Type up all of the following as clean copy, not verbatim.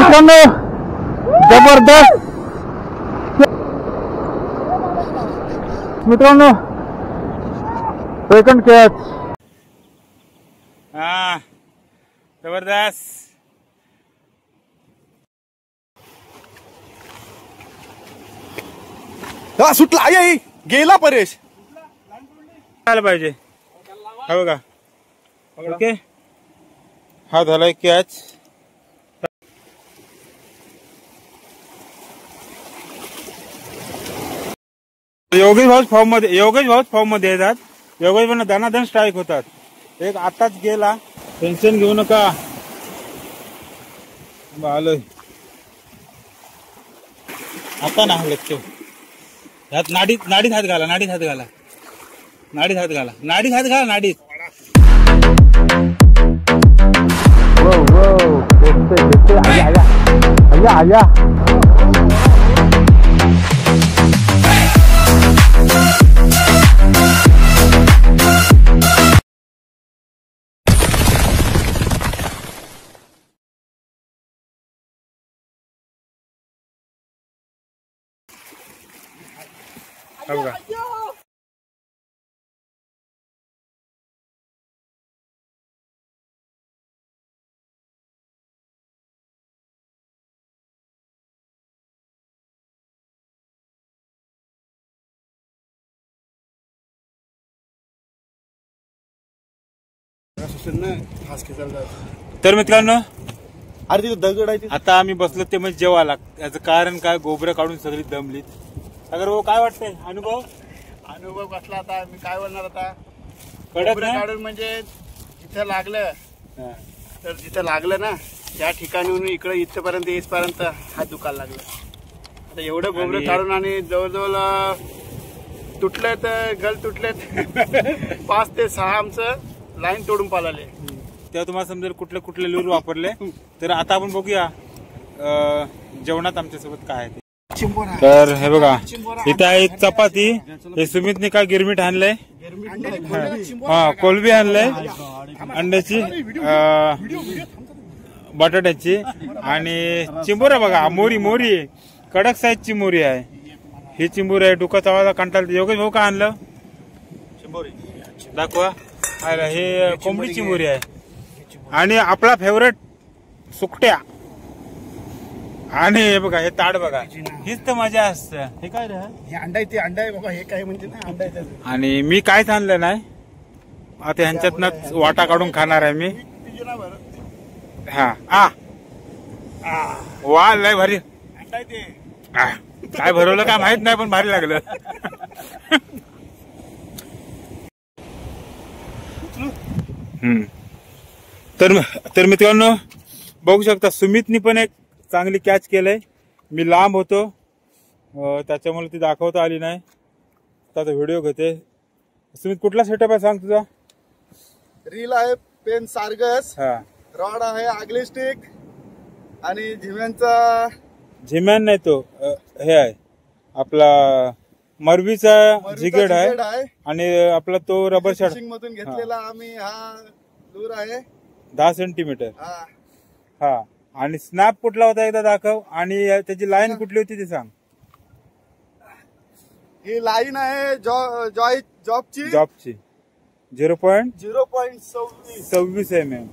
मित्रांनो जबरदस्त मित्रांनो सेकंड कॅच. हा जबरदस्त. हा सुटला. आई गेला परेश. आलं पाहिजे. हा बघा. ओके हा झालाय कॅच. योगेश भाऊ फॉर्म मध्ये येतात. योगेश भाऊ दनादन स्ट्राईक होतात. एक आताच गेला. टेन्शन घेऊ नका. आलोय आता ना लक्ष. यात नाडीत हात घाला. नाडीत. आया बघा. तर मित्रांनो अरे दगड आहे. आता आम्ही बसलो ते म्हणजे जेवायला. याचं कारण काय, गोबरं काढून सगळी दमलीत. अगर भाऊ काय वाटतंय अनुभव कसला आता मी काय बोलणार आता. कडक काढून म्हणजे जिथं लागलं तर जिथं लागलं ना त्या ठिकाणी इकडे इथपर्यंत येईपर्यंत हात दुखायला लागलं. आता एवढं गोबरं काढून आणि जवळजवळ तुटलेत गल तुटलेत 5 ते 6 आमचं लाईन तोडून पालाले. तेव्हा तुम्हाला समजेल कुठले लूर वापरले. तर आता आपण बघूया जेवणात आमच्यासोबत काय आहे ते. तर हे बघा इथे आहे चपाती. हे सुमितने काय गिरमीट आणलंय. हा कोलबी आणलंय अंड्याची बटाट्याची आणि चिंबोरा बघा. मोरी कडक साईजची मोरी आहे. ही चिंबोरी आहे. डुका चावायला कंटाळते. योगेश भाऊ काय आणलं दाखवा. हे कोंबडीची मोरी आहे. आणि आपला फेवरेट सुकट्या. आणि हे बघा हे ताड बघा. हीच तर मजा असते. हे काय रे अंडा आहे बाबा. हे काय म्हणजे ना अंडा आहे. आणि मी काहीच आणलं नाही. आता ह्यांच्यातनच वाटा काढून खाणार आहे मी. हा वा लय भारी. काय भरवलं काय माहित नाही पण भारी लागलं. तर मित्रांनो बघू शकता सुमितनी पण एक चांगली कॅच केलंय. मी लांब होतो त्याच्यामुळे ती दाखवता आली नाही. आता व्हिडिओ घेते. सुमित कुठला सेटअप आहे सांग तुझा. रील आहे, पेन सार्गस, हा रॉड आहे, आगली स्टिक आणि झिम्यांचा झिम्यान नाही तो हे आहे आपला मरवीचा जिगेड आहे आणि आपला तो रबर शॉट मधून घेतलेला आम्ही. हा दूर आहे 10 सेंटीमीटर. हा आणि स्नॅप कुठला होता एकदा दाखव. आणि त्याची लाईन कुठली होती ते सांग. ही लाईन आहे जॉबची 0.26 mm.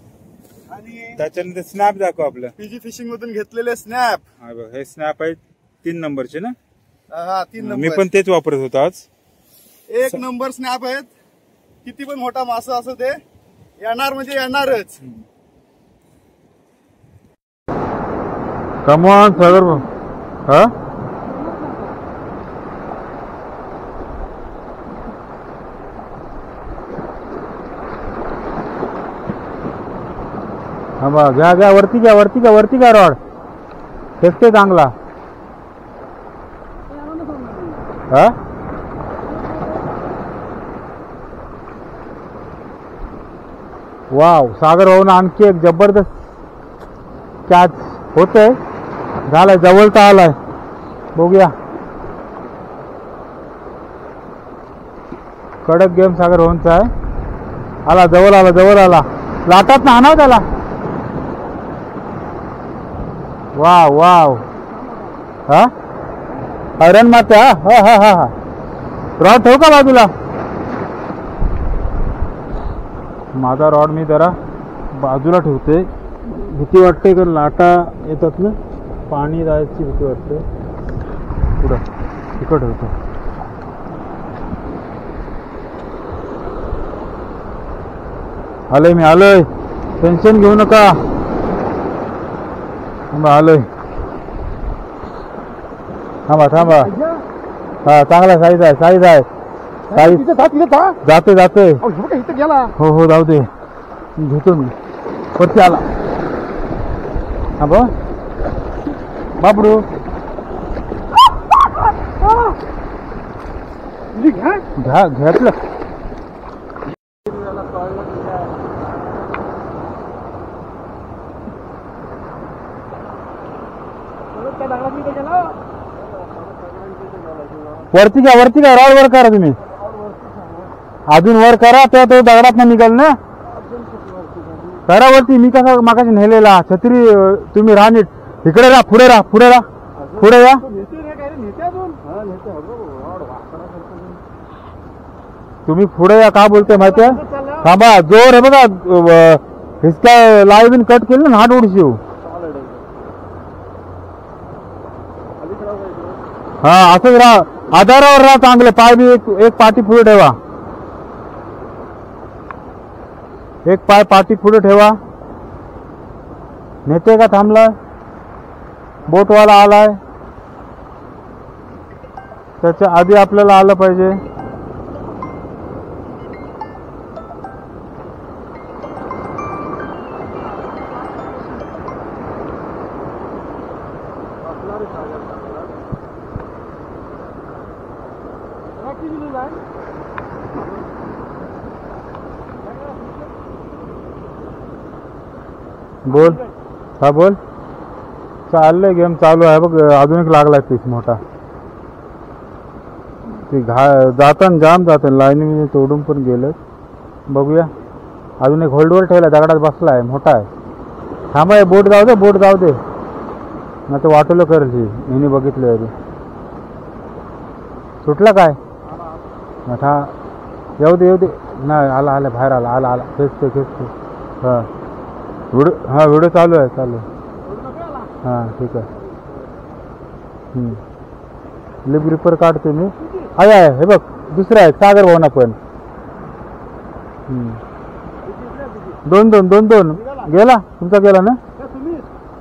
आणि त्याच्यानंतर स्नॅप दाखव आपलं. पीजी फिशिंग मधून घेतलेले स्नॅप. हा बघ हे स्नॅप आहे 3 नंबरचे ना. हा 3 नंबर. मी पण तेच वापरत होतो आज. 1 नंबर स्नॅप आहेत. किती पण मोठा मासा असो ते येणार म्हणजे येणारच. कमॉन सागर. हा घ्या वरती घ्या रॉड. फेकते चांगला. हा वाव सागर भाऊन आणखी एक जबरदस्त कॅच होतंय. झालाय जवळचा आलाय. बघूया. कडक गेम सागर भाऊंचा आहे. आला जवळ आला. लाटात ना आणाव त्याला. Wow wow. हा हरण माते. हा हा हा हा. रॉड ठेवू का बाजूला? माझा रॉड मी जरा बाजूला ठेवते. भीती वाटते कारण लाटा येतात ना, पाणी जायची भीती वाटते. पुढं तिकडं ठेवतो. आलोय मी, आलोय. टेन्शन घेऊ नका. आलोय. थांबा थांबा. हा चांगला साईज आहे, साईज आहे. साईज जाते जाते. हो हो जाऊ दे, घेतो मी. वरती आला. थांबा बाबरू. घ्या घेतलं. वरती घ्या, वरती घ्या. रॉड वर करा तुम्ही. अजून वर करा तेव्हा तो दगडात नाही निघाल ना. करा वरती. मी कसा मागाशी नेलेला छत्री. तुम्ही राहा नीट. इकडे राहा, पुढे राहा, पुढे राहा, पुढे या. तुम्ही पुढे या. का बोलते माहितीये? थांबा. जोर आहे बघा. हिसका लाईव्ह कट केलं ना, हात उडशिव. हा असंच राहा. आधारावर राहा चांगले. पाय बी एक पाठी पुढे ठेवा. एक पाय पाठी पुढे ठेवा. नेते का थांबलाय? बोटवाला आलाय. त्याच्या आधी आपल्याला आलं पाहिजे. बोल. हा बोल. चाललंय गेम चालू आहे बघ. अजून एक लागलाय पीस मोठा. ते जाताना जाम जातात. लाईन तोडून पण गेलं. बघूया. अजून एक होल्डवर ठेवलाय. दगडात बसलाय. मोठा आहे. थांबा. बोट जाऊ दे, बोट जाऊ दे. नाही तर वाटलं करेल. हिने बघितलं अरे. सुटला काय? हा येऊ दे, येऊ दे. नाही आला आला बाहेर आला. आला आला. खेचतो खेचतो. हा व्हिडिओ. हा व्हिडिओ चालू आहे, चालू आहे. हां ठीक आहे. लिप रिपर काढतो मी. आहे हे बघ. दुसरं आहे सागर भावना पण. दोन दोन दोन दोन गेला. तुमचा गेला ना?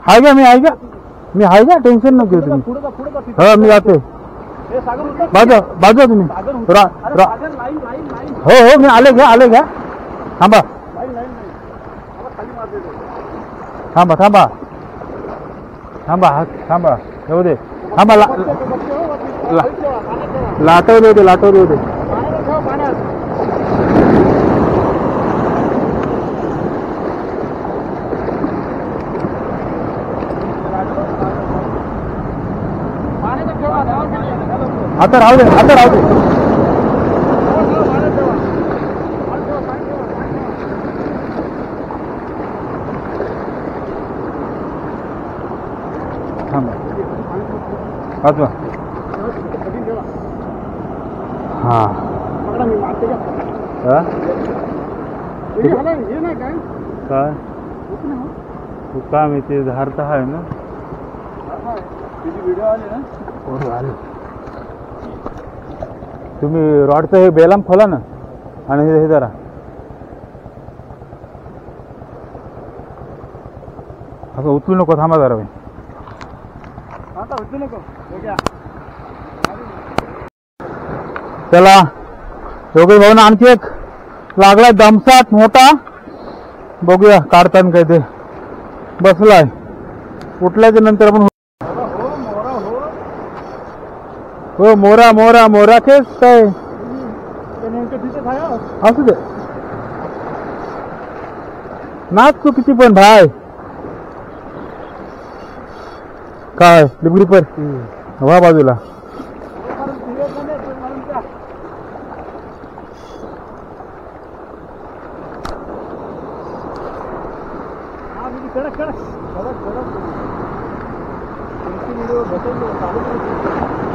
हाय का? मी आहे का? मी आहे का? टेन्शन नको घेऊ तुम्ही. हा मी जाते. बाजू बाजू तुम्ही. हो हो मी आले घ्या, आले घ्या. थांबा थांबा थांबा थांबा. हा थांबा. येऊ दे. थांबा. लाटव देऊ दे, लाटव देऊ दे. आता राहू दे, आता राहू दे. वाचवा. हा काय तू काय माहिती? धार तर आहे ना. तुम्ही रॉडचं हे बेलाम खोला ना. आणि हे जरा असं उचलू नको. थांबा जरा. चला योगेश भाऊ ना आणखी एक लागलाय दमसाट मोठा. बघूया काढताना काय ते. बसलाय. उठल्याच्या नंतर आपण. हो मोरा मोरा मोरा केस काय असू दे. नाच तू किती पण भाई. काय डिग्री पर वा बाजूला.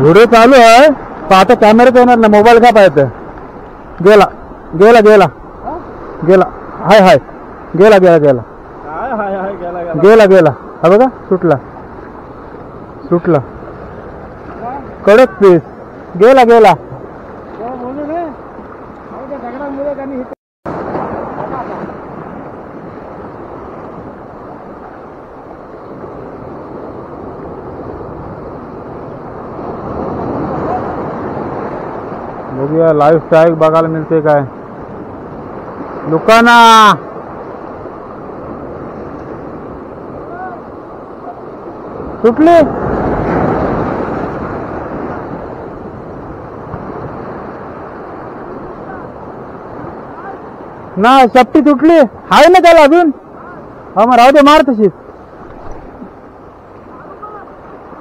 व्हिडिओ चालू आहे पण आता कॅमेरा येणार ना मोबाईल का पाहिजे गेला गेला गेला गेला हाय हाय गेला गेला गेला गेला गेला हा बघा सुटला सुटला कडक पीस गेला गेला बघूया लाईव्ह स्ट्राईक बघायला मिळते काय लोकांना सुटली ना शपटी तुटली हाय ना त्याला अजून हा मग राहू दे मार तशीच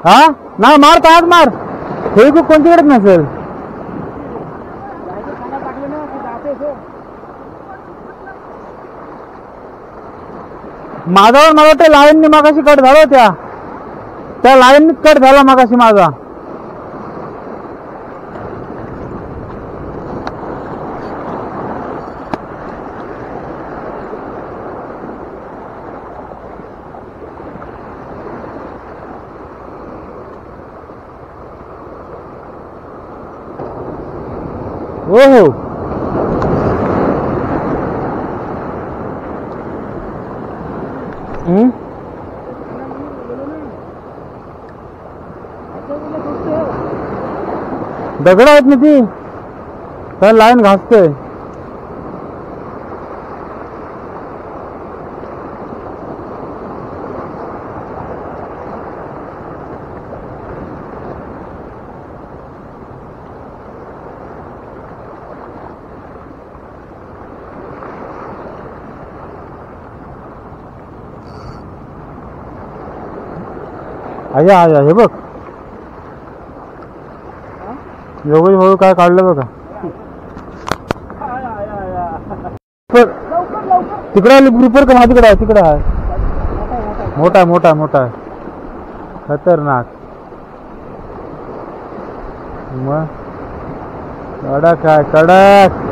हा ना मार तर आज मार हे खूप कोणतीकडेच नसेल माझावर मला वाटतं लाईननी मागाशी कट झाला त्या लाईननी कट झाला मागाशी माझा हो हो दगड आहेत ना ती तर लाईन घासते आया आया हे बघ योगेश भाऊ काय काढलं बघा तिकडे आली ग्रुपर का माझ्याकडे आहे तिकडे आहे मोठा मोठा मोठा खतरनाक मग कडक आहे कडक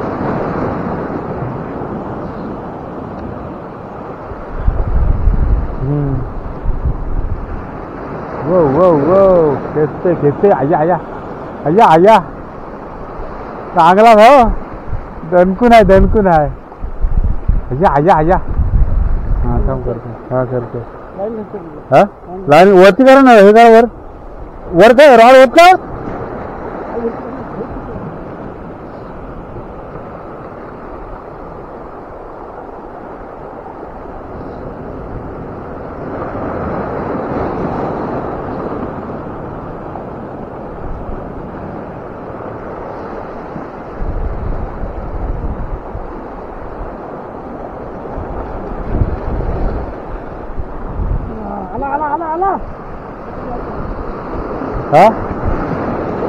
वो वो वो खेचते खेचते आया आया आया आया चांगला भाऊ दणकून आहे आया आया आया हा काम करतो हा करतो हा लाईन वरती करा ना हे काय वर काय रॉड होत का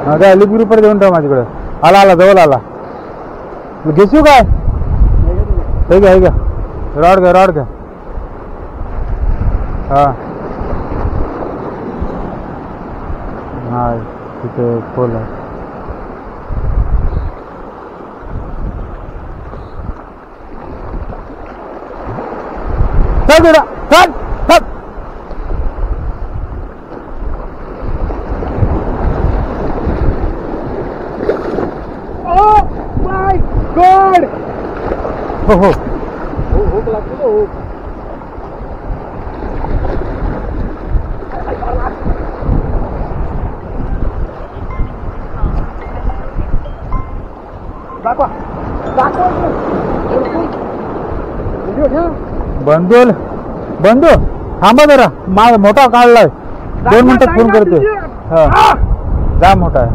हा काय अलिपुरी पर देऊन ठेवा माझ्याकडे आला आला जवळ आला घेशीव काय हे घ्या रॉड घ्या हा हा तिथे खोल आहे चल बेटा चल चल God! हो हो हो लागतो हो बंधू थांबा जरा माझा मोठा काढलाय 2 मिनिटात फोन करते हा जा मोठा आहे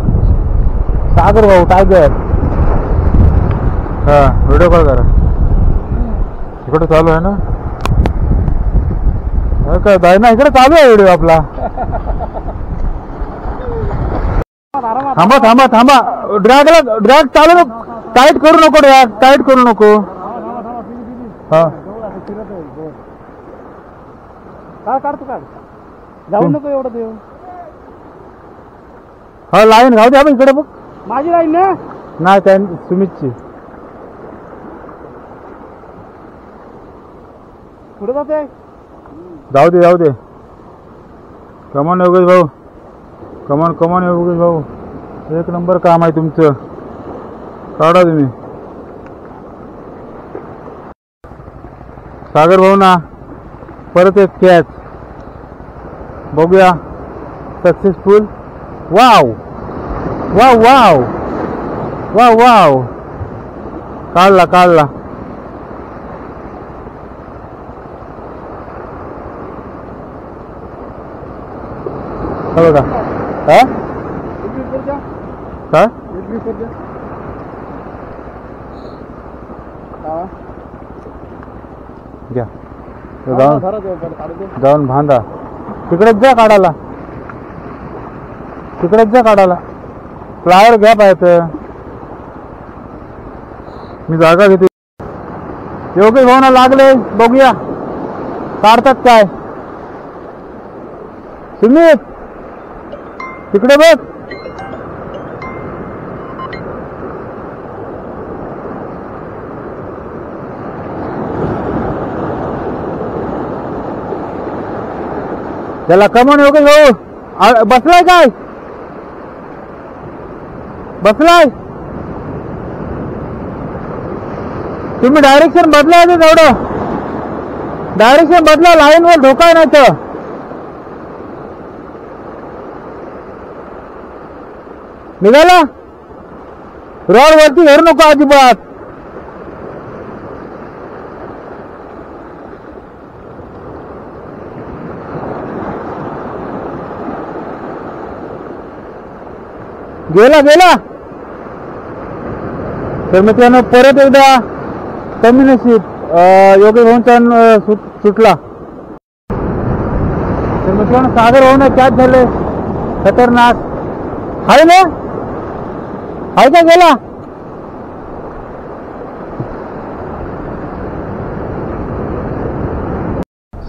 सागर भाऊ टायगर हा व्हिडिओ कॉल करा इकडे चालू आहे ना काय दाय ना इकडे चालू आहे व्हिडिओ आपला थांबा थांबा थांबा ड्रॅग चालू टाईट करू नको ड्रॅग टाईट करू नको हा काढतो काढ जाऊ नको एवढं देऊ हा लाईन राहू द्या बघ इकडे बघ. माझी लाईन ना नाही त्या सुमितची. पुढे जाते. जाऊ दे जाऊ दे. कमॉन योगेश भाऊ, कमॉन कमॉन योगेश भाऊ, एक नंबर काम आहे तुमचं. काढा तुम्ही. सागर भाऊ ना परत एक कॅच बघूया. Successful. Wow wow wow wow wow. काढला काढला. बघा हा काय घ्या जाऊन बांधा. तिकडेच जा काढायला, तिकडेच जा काढायला. फ्लावर घ्या पाहिजे. मी जागा घेते. योगेश भाऊना लागले बघूया काढतात काय. सुमित तिकडे बघ. त्याला कमॉन योगेश भाऊ. बसलाय काय, बसलाय. तुम्ही डायरेक्शन बदला. तेवढं डायरेक्शन बदला. लाईन वर धोका नाही तर. निघाला. रोड वरती धरू नको अजिबात. गेला गेला. तर मित्रांनो परत एकदा कमी नशीब योगेश भाऊंचा सुटला. तर मित्रांनो सागर भाऊने कॅच झाले. खतरनाक आहे ना. आहे का गेला.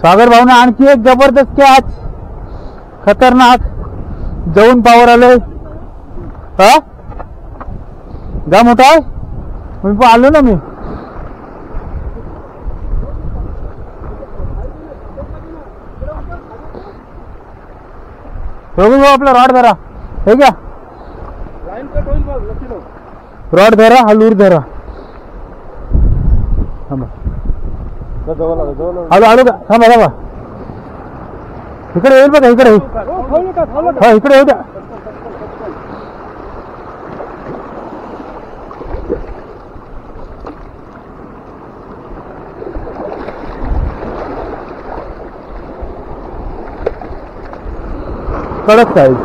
सागर भाऊने आणखी एक जबरदस्त कॅच. खतरनाक जाऊन पावर आले. हा जा मोठा आहे. मी पण आलो ना. मी योगेश भाऊ आपला रॉड धरा. हे घ्या रॉड धरा. हा लूर धरा. आलो आलो का. थांबा थांबा. इकडे येईल बघा. इकडे हा इकडे येऊ द्या. कडक साईज.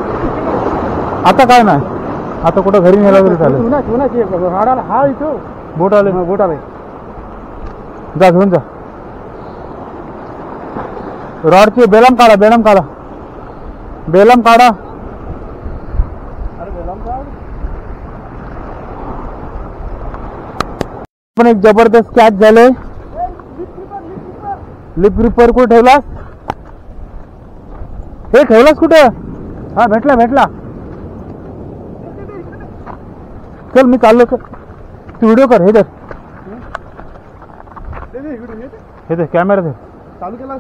आता काय नाही. आता कुठं घरी नेला तरी चालेल. हा इथं बोट आले. बोट आले. जा घेऊन जा. रॉडची बेलम काढा. बेलम काढा. बेलम काढा. पण एक जबरदस्त कॅच झाले. लिप रिपर कुठे ठेवलास. हे ठेवलास कुठं. हा भेटला भेटला. चल मी चाललो. तू व्हिडिओ कर. हे दर हे दे कॅमेरा दे. चालू केला.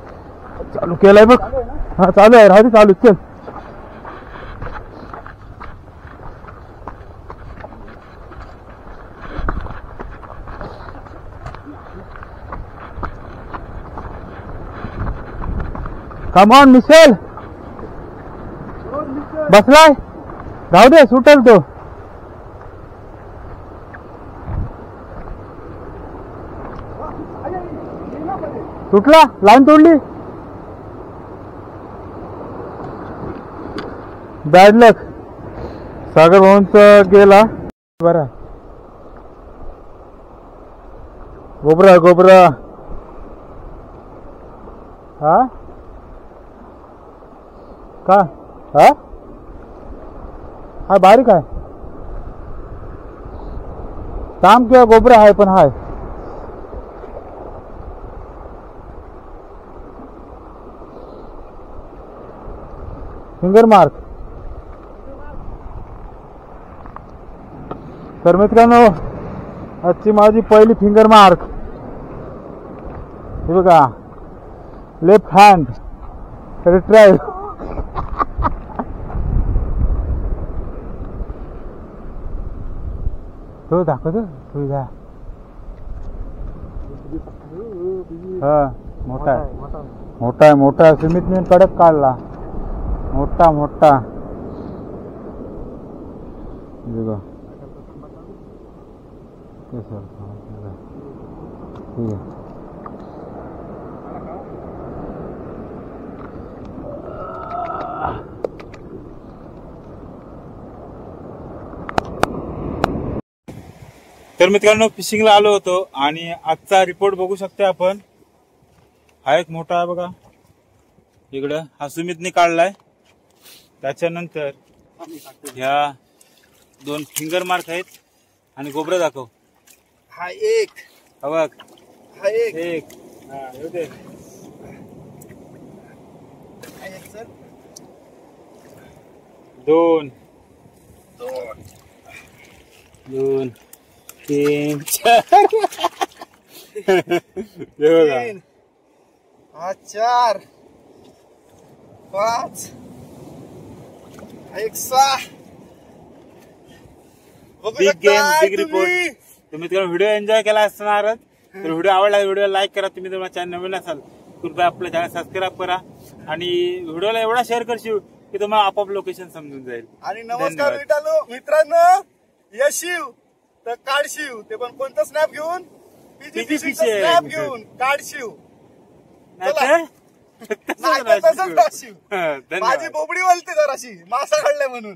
चालू केलाय बघ. हा चालू आहे. राहू दे चालू. चल कम ऑन मिशेल. बसलाय. राहू दे सुटेल तो. सुटला. लाईन तोडली. बॅड लक. सागर भाऊंचा गेला. बरा गोबरा गोबरा. हा का हा हा बारीक आहे. काम किंवा गोबरा आहे पण हाय. Finger mark. तर मित्रांनो आजची माझी पहिली फिंगर मार्क हे बघा लेफ्ट हँड रिट्रायल तो दाखवतो तुझा हा मोठा आहे मोठा आहे सुमितने कडक काढला मोठा बघा ठीक आहे तर मित्रांनो फिशिंगला आलो होतो आणि आजचा रिपोर्ट बघू शकता आपण. हा एक मोठा आहे बघा इकडं, हा सुमितने काढलाय. त्याच्यानंतर ह्या 2 फिंगर मार्क आहेत आणि गोबरा दाखव. हा एक हा बघ हा एक एक हा येऊ दे. हा एक सर 2 3 4 हे बघा 3 हा 4 5 हा एक 6. Big game big report. तुम्ही व्हिडिओ एन्जॉय केला असणार तर व्हिडिओ आवडला व्हिडिओ लाईक करा. तुम्ही जर चॅनल नवीन असाल कृपया आपलं चॅनल सबस्क्राईब करा आणि व्हिडिओला एवढा शेअर करशील की तुम्हाला आपोआप लोकेशन समजून जाईल. आणि नमस्कार मित्रांनो यशिव तर काढशिव ते पण कोणतं स्नॅप घेऊन PGPC स्नॅप घेऊन काढशिव नाही तसंच काढशिव. धन्यवाद. माझी बोबडी वलते जराशी मासा काढलाय म्हणून.